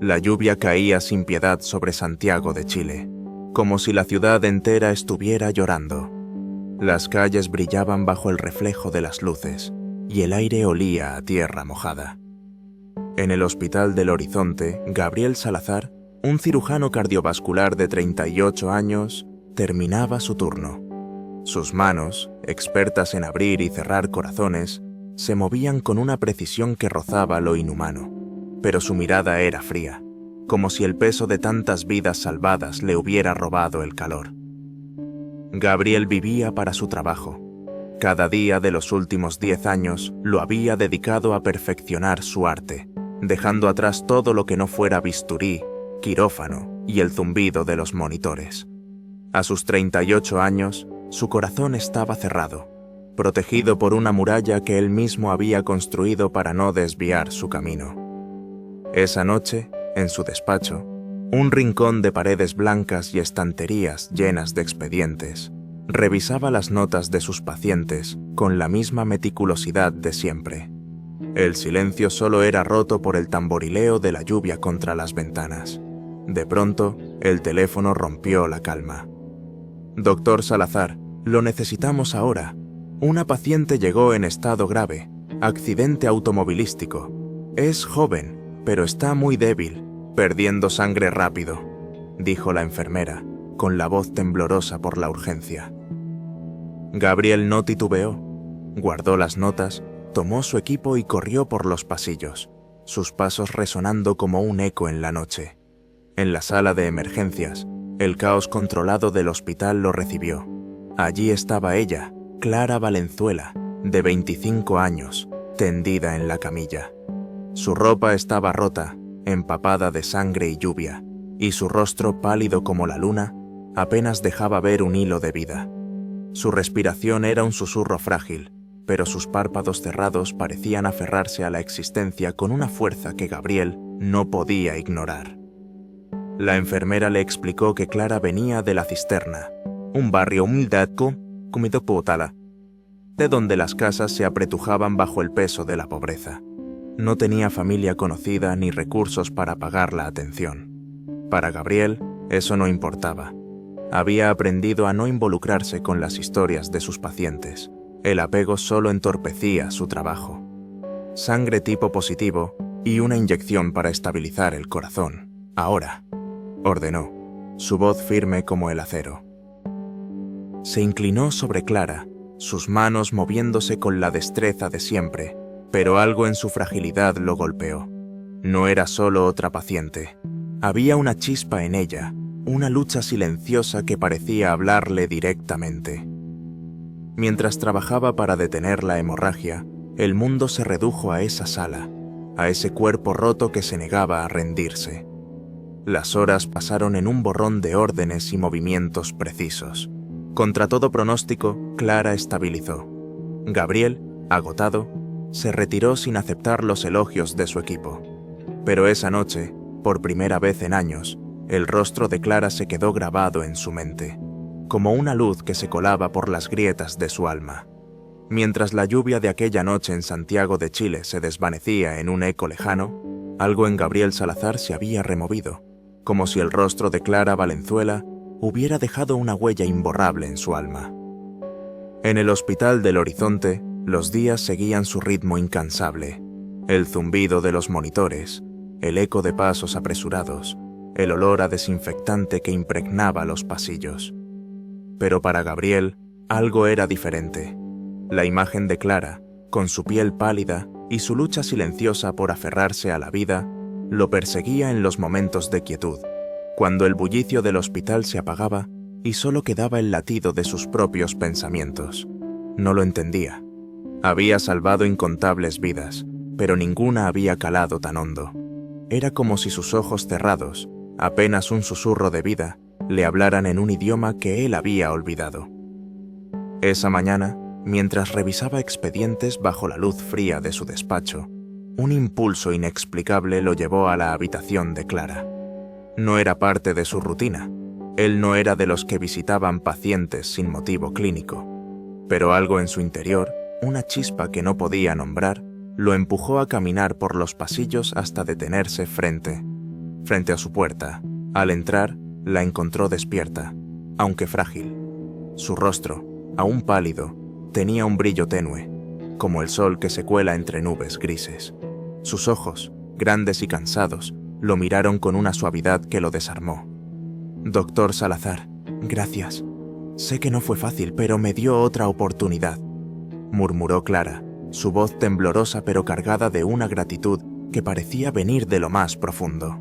La lluvia caía sin piedad sobre Santiago de Chile, como si la ciudad entera estuviera llorando. Las calles brillaban bajo el reflejo de las luces, y el aire olía a tierra mojada. En el Hospital del Horizonte, Gabriel Salazar, un cirujano cardiovascular de 38 años, terminaba su turno. Sus manos, expertas en abrir y cerrar corazones, se movían con una precisión que rozaba lo inhumano, pero su mirada era fría, como si el peso de tantas vidas salvadas le hubiera robado el calor. Gabriel vivía para su trabajo. Cada día de los últimos 10 años lo había dedicado a perfeccionar su arte, dejando atrás todo lo que no fuera bisturí, quirófano y el zumbido de los monitores. A sus 38 años, su corazón estaba cerrado, protegido por una muralla que él mismo había construido para no desviar su camino. Esa noche, en su despacho, un rincón de paredes blancas y estanterías llenas de expedientes, revisaba las notas de sus pacientes con la misma meticulosidad de siempre. El silencio solo era roto por el tamborileo de la lluvia contra las ventanas. De pronto, el teléfono rompió la calma. «Doctor Salazar, lo necesitamos ahora. Una paciente llegó en estado grave, accidente automovilístico. Es joven, pero está muy débil, perdiendo sangre rápido», dijo la enfermera, con la voz temblorosa por la urgencia. Gabriel no titubeó. Guardó las notas, tomó su equipo y corrió por los pasillos, sus pasos resonando como un eco en la noche. En la sala de emergencias, el caos controlado del hospital lo recibió. Allí estaba ella, Clara Valenzuela, de 25 años, tendida en la camilla. Su ropa estaba rota, empapada de sangre y lluvia, y su rostro, pálido como la luna, apenas dejaba ver un hilo de vida. Su respiración era un susurro frágil, pero sus párpados cerrados parecían aferrarse a la existencia con una fuerza que Gabriel no podía ignorar. La enfermera le explicó que Clara venía de La Cisterna, un barrio humilde de donde las casas se apretujaban bajo el peso de la pobreza. No tenía familia conocida ni recursos para pagar la atención. Para Gabriel, eso no importaba. Había aprendido a no involucrarse con las historias de sus pacientes. El apego solo entorpecía su trabajo. Sangre tipo positivo y una inyección para estabilizar el corazón. Ahora, ordenó, su voz firme como el acero. Se inclinó sobre Clara, sus manos moviéndose con la destreza de siempre, pero algo en su fragilidad lo golpeó. No era solo otra paciente. Había una chispa en ella, una lucha silenciosa que parecía hablarle directamente. Mientras trabajaba para detener la hemorragia, el mundo se redujo a esa sala, a ese cuerpo roto que se negaba a rendirse. Las horas pasaron en un borrón de órdenes y movimientos precisos. Contra todo pronóstico, Clara estabilizó. Gabriel, agotado, se retiró sin aceptar los elogios de su equipo. Pero esa noche, por primera vez en años, el rostro de Clara se quedó grabado en su mente, como una luz que se colaba por las grietas de su alma. Mientras la lluvia de aquella noche en Santiago de Chile se desvanecía en un eco lejano, algo en Gabriel Salazar se había removido, como si el rostro de Clara Valenzuela hubiera dejado una huella imborrable en su alma. En el Hospital del Horizonte, los días seguían su ritmo incansable. El zumbido de los monitores, el eco de pasos apresurados, el olor a desinfectante que impregnaba los pasillos. Pero para Gabriel, algo era diferente. La imagen de Clara, con su piel pálida y su lucha silenciosa por aferrarse a la vida, lo perseguía en los momentos de quietud, cuando el bullicio del hospital se apagaba y solo quedaba el latido de sus propios pensamientos. No lo entendía. Había salvado incontables vidas, pero ninguna había calado tan hondo. Era como si sus ojos cerrados, apenas un susurro de vida, le hablaran en un idioma que él había olvidado. Esa mañana, mientras revisaba expedientes bajo la luz fría de su despacho, un impulso inexplicable lo llevó a la habitación de Clara. No era parte de su rutina. Él no era de los que visitaban pacientes sin motivo clínico. Pero algo en su interior, una chispa que no podía nombrar, lo empujó a caminar por los pasillos hasta detenerse frente. frente a su puerta. Al entrar, la encontró despierta, aunque frágil. Su rostro, aún pálido, tenía un brillo tenue, como el sol que se cuela entre nubes grises. Sus ojos, grandes y cansados, lo miraron con una suavidad que lo desarmó. «Doctor Salazar, gracias. Sé que no fue fácil, pero me dio otra oportunidad», murmuró Clara, su voz temblorosa pero cargada de una gratitud que parecía venir de lo más profundo.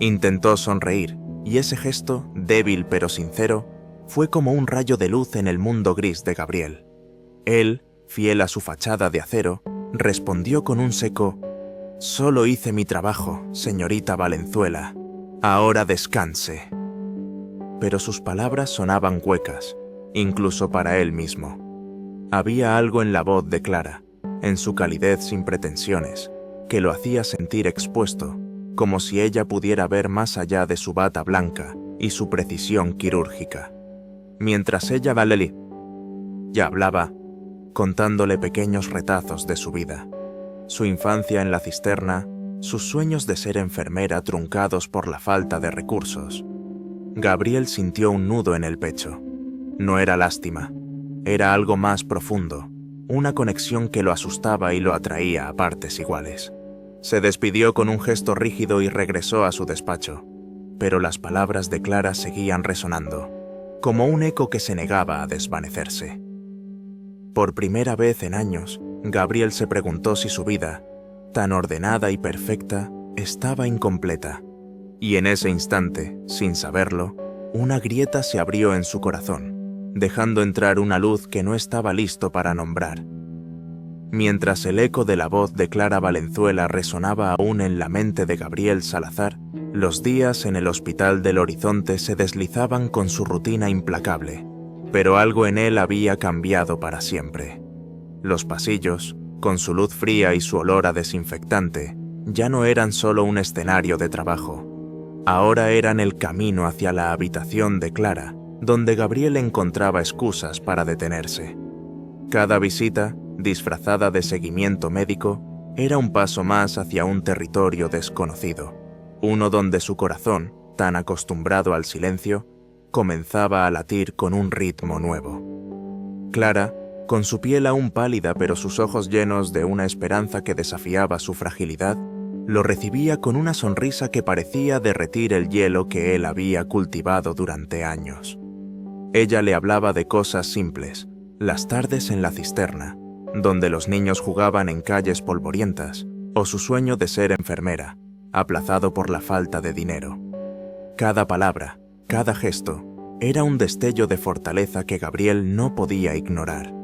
Intentó sonreír, y ese gesto, débil pero sincero, fue como un rayo de luz en el mundo gris de Gabriel. Él, fiel a su fachada de acero, respondió con un seco: «Solo hice mi trabajo, señorita Valenzuela. Ahora descanse». Pero sus palabras sonaban huecas, incluso para él mismo. Había algo en la voz de Clara, en su calidez sin pretensiones, que lo hacía sentir expuesto, como si ella pudiera ver más allá de su bata blanca y su precisión quirúrgica. Mientras ella ya hablaba, contándole pequeños retazos de su vida, su infancia en la cisterna, sus sueños de ser enfermera truncados por la falta de recursos. Gabriel sintió un nudo en el pecho. No era lástima, era algo más profundo, una conexión que lo asustaba y lo atraía a partes iguales. Se despidió con un gesto rígido y regresó a su despacho, pero las palabras de Clara seguían resonando, como un eco que se negaba a desvanecerse. Por primera vez en años, Gabriel se preguntó si su vida, tan ordenada y perfecta, estaba incompleta. Y en ese instante, sin saberlo, una grieta se abrió en su corazón, dejando entrar una luz que no estaba listo para nombrar. Mientras el eco de la voz de Clara Valenzuela resonaba aún en la mente de Gabriel Salazar, los días en el Hospital del Horizonte se deslizaban con su rutina implacable, pero algo en él había cambiado para siempre. Los pasillos, con su luz fría y su olor a desinfectante, ya no eran solo un escenario de trabajo. Ahora eran el camino hacia la habitación de Clara, donde Gabriel encontraba excusas para detenerse. Cada visita, disfrazada de seguimiento médico, era un paso más hacia un territorio desconocido, uno donde su corazón, tan acostumbrado al silencio, comenzaba a latir con un ritmo nuevo. Clara, con su piel aún pálida pero sus ojos llenos de una esperanza que desafiaba su fragilidad, lo recibía con una sonrisa que parecía derretir el hielo que él había cultivado durante años. Ella le hablaba de cosas simples, las tardes en la cisterna, donde los niños jugaban en calles polvorientas, o su sueño de ser enfermera, aplazado por la falta de dinero. Cada palabra, cada gesto, era un destello de fortaleza que Gabriel no podía ignorar.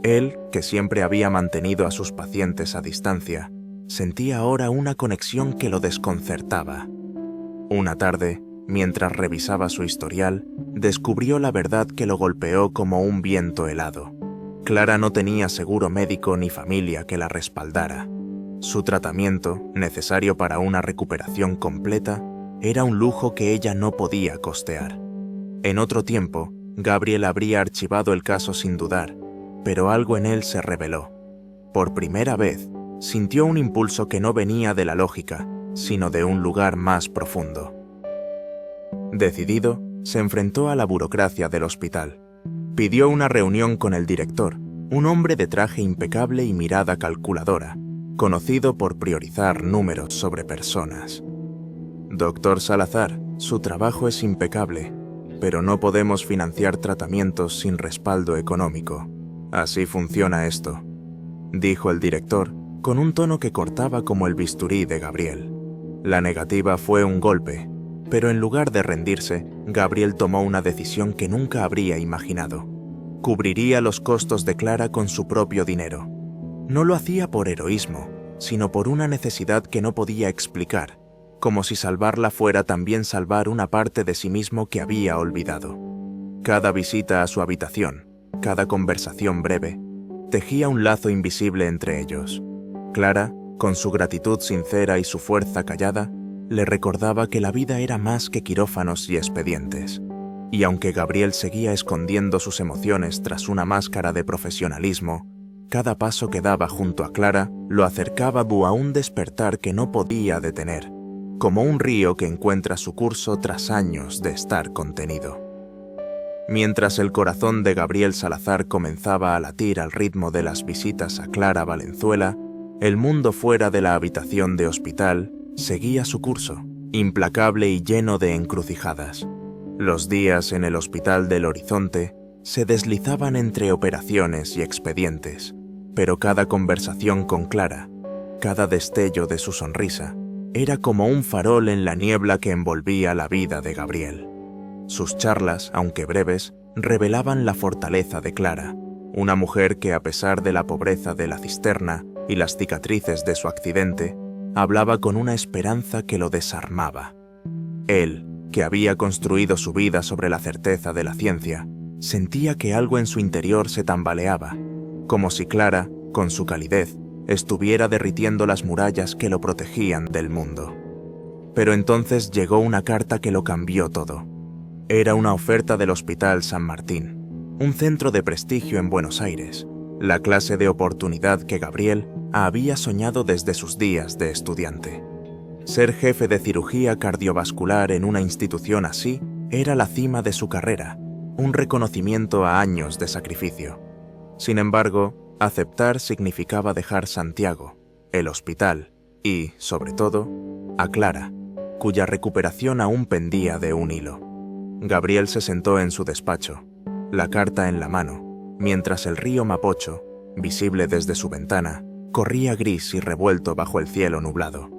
Él, que siempre había mantenido a sus pacientes a distancia, sentía ahora una conexión que lo desconcertaba. Una tarde, mientras revisaba su historial, descubrió la verdad que lo golpeó como un viento helado. Clara no tenía seguro médico ni familia que la respaldara. Su tratamiento, necesario para una recuperación completa, era un lujo que ella no podía costear. En otro tiempo, Gabriel habría archivado el caso sin dudar, pero algo en él se reveló. Por primera vez, sintió un impulso que no venía de la lógica, sino de un lugar más profundo. Decidido, se enfrentó a la burocracia del hospital. Pidió una reunión con el director, un hombre de traje impecable y mirada calculadora, conocido por priorizar números sobre personas. «Doctor Salazar, su trabajo es impecable, pero no podemos financiar tratamientos sin respaldo económico. Así funciona esto», dijo el director, con un tono que cortaba como el bisturí de Gabriel. La negativa fue un golpe, pero en lugar de rendirse, Gabriel tomó una decisión que nunca habría imaginado. Cubriría los costos de Clara con su propio dinero. No lo hacía por heroísmo, sino por una necesidad que no podía explicar, como si salvarla fuera también salvar una parte de sí mismo que había olvidado. Cada visita a su habitación, cada conversación breve, tejía un lazo invisible entre ellos. Clara, con su gratitud sincera y su fuerza callada, le recordaba que la vida era más que quirófanos y expedientes. Y aunque Gabriel seguía escondiendo sus emociones tras una máscara de profesionalismo, cada paso que daba junto a Clara lo acercaba a un despertar que no podía detener, como un río que encuentra su curso tras años de estar contenido. Mientras el corazón de Gabriel Salazar comenzaba a latir al ritmo de las visitas a Clara Valenzuela, el mundo fuera de la habitación de hospital seguía su curso, implacable y lleno de encrucijadas. Los días en el Hospital del Horizonte se deslizaban entre operaciones y expedientes, pero cada conversación con Clara, cada destello de su sonrisa, era como un farol en la niebla que envolvía la vida de Gabriel. Sus charlas, aunque breves, revelaban la fortaleza de Clara, una mujer que, a pesar de la pobreza de la cisterna y las cicatrices de su accidente, hablaba con una esperanza que lo desarmaba. Él, que había construido su vida sobre la certeza de la ciencia, sentía que algo en su interior se tambaleaba, como si Clara, con su calidez, estuviera derritiendo las murallas que lo protegían del mundo. Pero entonces llegó una carta que lo cambió todo. Era una oferta del Hospital San Martín, un centro de prestigio en Buenos Aires, la clase de oportunidad que Gabriel había soñado desde sus días de estudiante. Ser jefe de cirugía cardiovascular en una institución así era la cima de su carrera, un reconocimiento a años de sacrificio. Sin embargo, aceptar significaba dejar Santiago, el hospital y, sobre todo, a Clara, cuya recuperación aún pendía de un hilo. Gabriel se sentó en su despacho, la carta en la mano, mientras el río Mapocho, visible desde su ventana, corría gris y revuelto bajo el cielo nublado.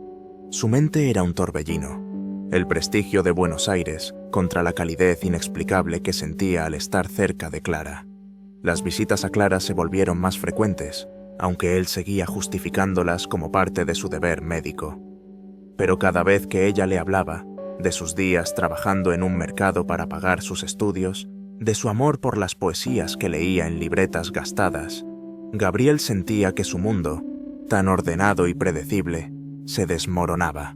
Su mente era un torbellino, el prestigio de Buenos Aires contra la calidez inexplicable que sentía al estar cerca de Clara. Las visitas a Clara se volvieron más frecuentes, aunque él seguía justificándolas como parte de su deber médico. Pero cada vez que ella le hablaba, de sus días trabajando en un mercado para pagar sus estudios, de su amor por las poesías que leía en libretas gastadas, Gabriel sentía que su mundo, tan ordenado y predecible, se desmoronaba.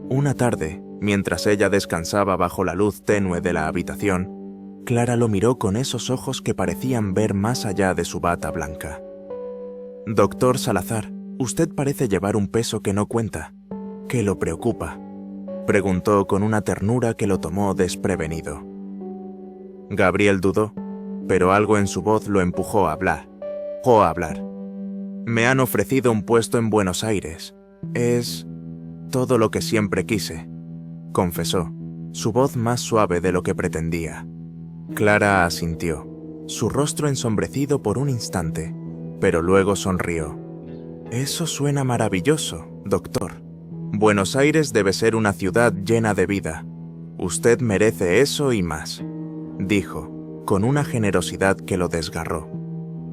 Una tarde, mientras ella descansaba bajo la luz tenue de la habitación, Clara lo miró con esos ojos que parecían ver más allá de su bata blanca. «Doctor Salazar, usted parece llevar un peso que no cuenta. ¿Qué lo preocupa?», preguntó con una ternura que lo tomó desprevenido. Gabriel dudó, pero algo en su voz lo empujó a hablar. «Me han ofrecido un puesto en Buenos Aires. Es todo lo que siempre quise», confesó, su voz más suave de lo que pretendía. Clara asintió, su rostro ensombrecido por un instante, pero luego sonrió. «Eso suena maravilloso, doctor. Buenos Aires debe ser una ciudad llena de vida. Usted merece eso y más», dijo, con una generosidad que lo desgarró.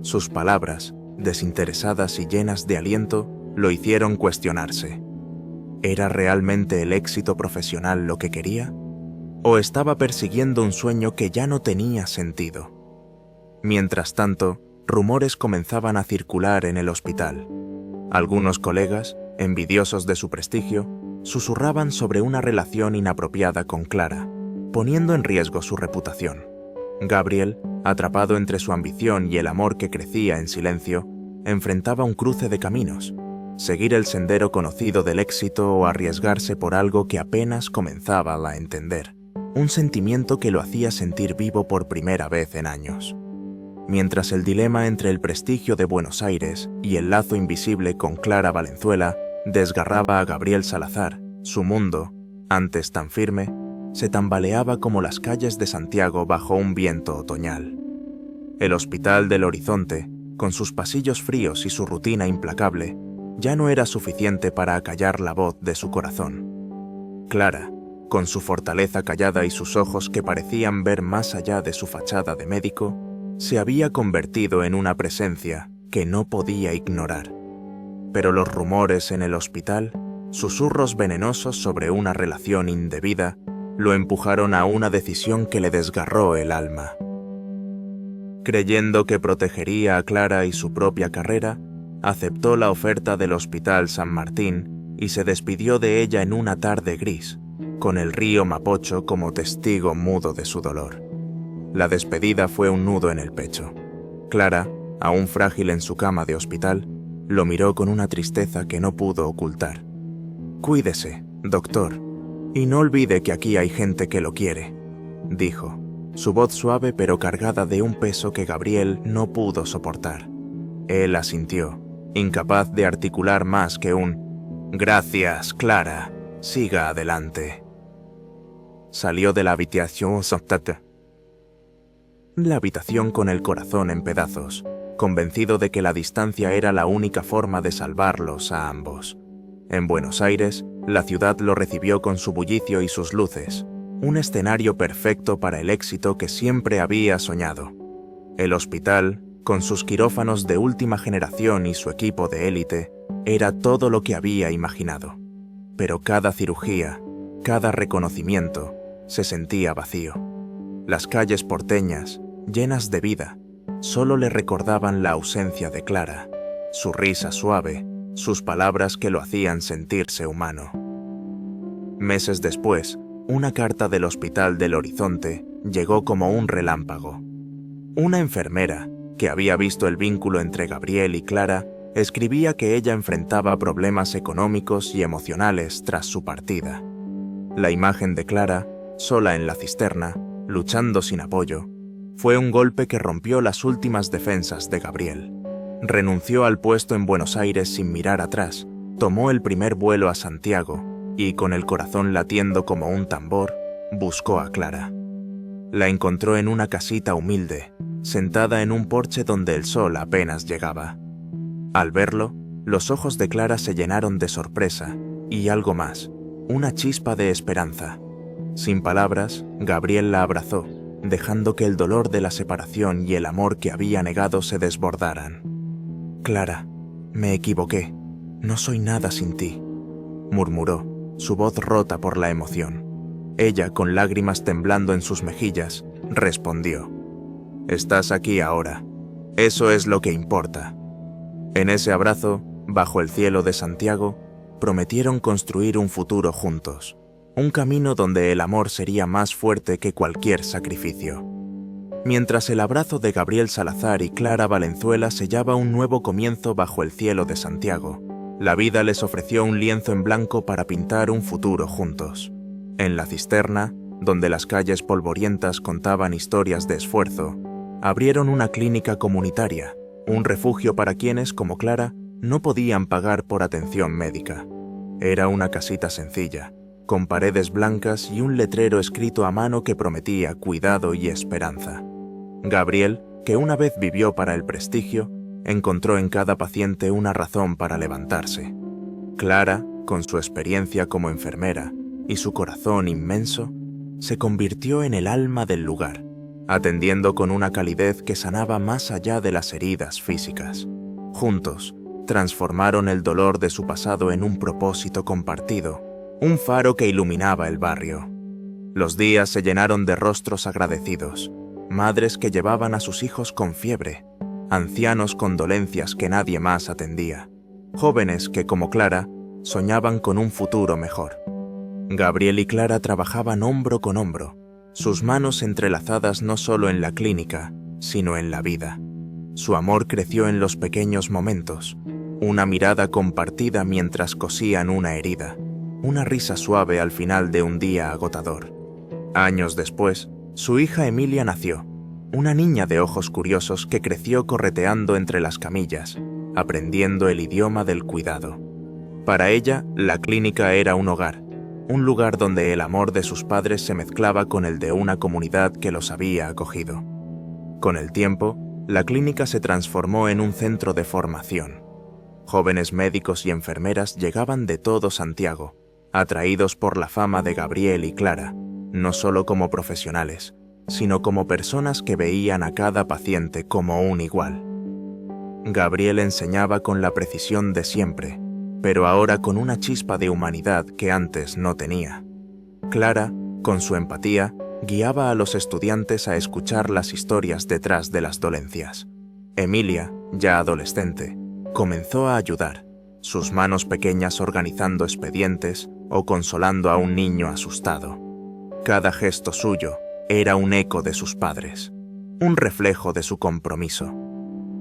Sus palabras, desinteresadas y llenas de aliento, lo hicieron cuestionarse. ¿Era realmente el éxito profesional lo que quería? ¿O estaba persiguiendo un sueño que ya no tenía sentido? Mientras tanto, rumores comenzaban a circular en el hospital. Algunos colegas, envidiosos de su prestigio, susurraban sobre una relación inapropiada con Clara, poniendo en riesgo su reputación. Gabriel, atrapado entre su ambición y el amor que crecía en silencio, enfrentaba un cruce de caminos: seguir el sendero conocido del éxito o arriesgarse por algo que apenas comenzaba a entender, un sentimiento que lo hacía sentir vivo por primera vez en años. Mientras el dilema entre el prestigio de Buenos Aires y el lazo invisible con Clara Valenzuela desgarraba a Gabriel Salazar, su mundo, antes tan firme, se tambaleaba como las calles de Santiago bajo un viento otoñal. El Hospital del Horizonte, con sus pasillos fríos y su rutina implacable, ya no era suficiente para acallar la voz de su corazón. Clara, con su fortaleza callada y sus ojos que parecían ver más allá de su fachada de médico, se había convertido en una presencia que no podía ignorar. Pero los rumores en el hospital, susurros venenosos sobre una relación indebida, lo empujaron a una decisión que le desgarró el alma. Creyendo que protegería a Clara y su propia carrera, aceptó la oferta del Hospital San Martín y se despidió de ella en una tarde gris, con el río Mapocho como testigo mudo de su dolor. La despedida fue un nudo en el pecho. Clara, aún frágil en su cama de hospital, lo miró con una tristeza que no pudo ocultar. «Cuídese», «Doctor, y no olvide que aquí hay gente que lo quiere», dijo, su voz suave pero cargada de un peso que Gabriel no pudo soportar. Él asintió, incapaz de articular más que un «Gracias, Clara, siga adelante». Salió de la habitación con el corazón en pedazos, convencido de que la distancia era la única forma de salvarlos a ambos. En Buenos Aires, la ciudad lo recibió con su bullicio y sus luces, un escenario perfecto para el éxito que siempre había soñado. El hospital, con sus quirófanos de última generación y su equipo de élite, era todo lo que había imaginado. Pero cada cirugía, cada reconocimiento, se sentía vacío. Las calles porteñas, llenas de vida, solo le recordaban la ausencia de Clara, su risa suave, sus palabras que lo hacían sentirse humano. Meses después, una carta del Hospital del Horizonte llegó como un relámpago. Una enfermera, que había visto el vínculo entre Gabriel y Clara, escribía que ella enfrentaba problemas económicos y emocionales tras su partida. La imagen de Clara, sola en la cisterna, luchando sin apoyo, fue un golpe que rompió las últimas defensas de Gabriel. Renunció al puesto en Buenos Aires sin mirar atrás, tomó el primer vuelo a Santiago y, con el corazón latiendo como un tambor, buscó a Clara. La encontró en una casita humilde, sentada en un porche donde el sol apenas llegaba. Al verlo, los ojos de Clara se llenaron de sorpresa y algo más, una chispa de esperanza. Sin palabras, Gabriel la abrazó, dejando que el dolor de la separación y el amor que había negado se desbordaran. «Clara, me equivoqué. No soy nada sin ti», murmuró, su voz rota por la emoción. Ella, con lágrimas temblando en sus mejillas, respondió: «Estás aquí ahora. Eso es lo que importa». En ese abrazo, bajo el cielo de Santiago, prometieron construir un futuro juntos, un camino donde el amor sería más fuerte que cualquier sacrificio. Mientras el abrazo de Gabriel Salazar y Clara Valenzuela sellaba un nuevo comienzo bajo el cielo de Santiago, la vida les ofreció un lienzo en blanco para pintar un futuro juntos. En la cisterna, donde las calles polvorientas contaban historias de esfuerzo, abrieron una clínica comunitaria, un refugio para quienes, como Clara, no podían pagar por atención médica. Era una casita sencilla, con paredes blancas y un letrero escrito a mano que prometía cuidado y esperanza. Gabriel, que una vez vivió para el prestigio, encontró en cada paciente una razón para levantarse. Clara, con su experiencia como enfermera y su corazón inmenso, se convirtió en el alma del lugar, atendiendo con una calidez que sanaba más allá de las heridas físicas. Juntos, transformaron el dolor de su pasado en un propósito compartido, un faro que iluminaba el barrio. Los días se llenaron de rostros agradecidos, madres que llevaban a sus hijos con fiebre, ancianos con dolencias que nadie más atendía, jóvenes que, como Clara, soñaban con un futuro mejor. Gabriel y Clara trabajaban hombro con hombro, sus manos entrelazadas no solo en la clínica, sino en la vida. Su amor creció en los pequeños momentos, una mirada compartida mientras cosían una herida, una risa suave al final de un día agotador. Años después, su hija Emilia nació, una niña de ojos curiosos que creció correteando entre las camillas, aprendiendo el idioma del cuidado. Para ella, la clínica era un hogar, un lugar donde el amor de sus padres se mezclaba con el de una comunidad que los había acogido. Con el tiempo, la clínica se transformó en un centro de formación. Jóvenes médicos y enfermeras llegaban de todo Santiago, atraídos por la fama de Gabriel y Clara, no solo como profesionales, sino como personas que veían a cada paciente como un igual. Gabriel enseñaba con la precisión de siempre, pero ahora con una chispa de humanidad que antes no tenía. Clara, con su empatía, guiaba a los estudiantes a escuchar las historias detrás de las dolencias. Emilia, ya adolescente, comenzó a ayudar, sus manos pequeñas organizando expedientes o consolando a un niño asustado. Cada gesto suyo era un eco de sus padres, un reflejo de su compromiso.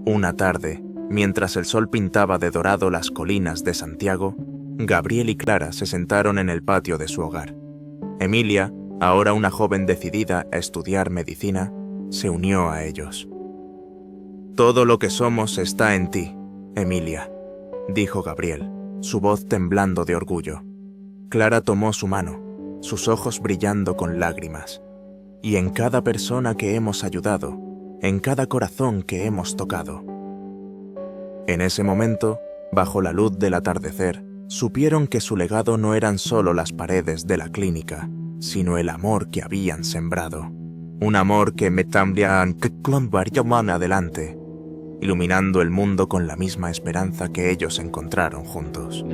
Una tarde, mientras el sol pintaba de dorado las colinas de Santiago, Gabriel y Clara se sentaron en el patio de su hogar. Emilia, ahora una joven decidida a estudiar medicina, se unió a ellos. «Todo lo que somos está en ti, Emilia», dijo Gabriel, su voz temblando de orgullo. Clara tomó su mano, sus ojos brillando con lágrimas. «Y en cada persona que hemos ayudado, en cada corazón que hemos tocado». En ese momento, bajo la luz del atardecer, supieron que su legado no eran solo las paredes de la clínica, sino el amor que habían sembrado. Un amor que metambian adelante, iluminando el mundo con la misma esperanza que ellos encontraron juntos.